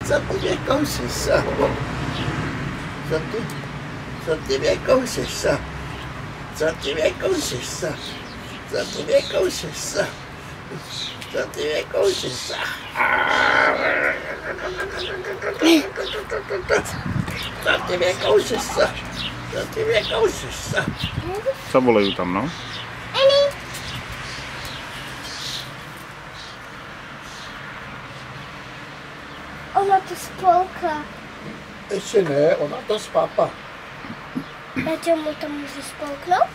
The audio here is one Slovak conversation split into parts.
Co ty mnie kąsisz, co? Co ty mnie kąsisz, co? Co ty mnie kąsisz, co? Co ty mnie kąsisz, co? Co ty mnie kąsisz, co? Co ty mnie kąsisz, co? Co ty mnie kąsisz, co? Co volajú tam, no? Ona to spolka. Ešte ne, ona to spápa. A čo mu to môže spolknúť?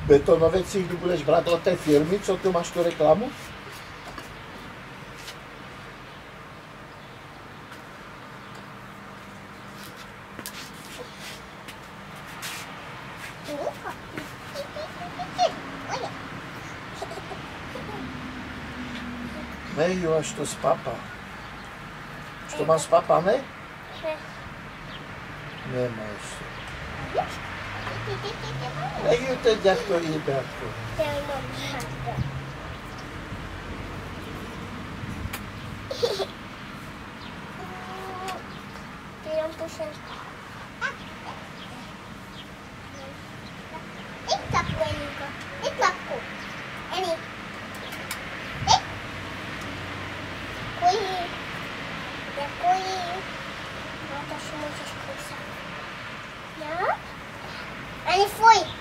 Betonovec si tu budeš brať od tej firmy, co tu máš tú reklamu? Nej, ju až to spapa. Už to má spapané? Nemá ešte. Nech ju ten ďatko jebe. Ani fuj!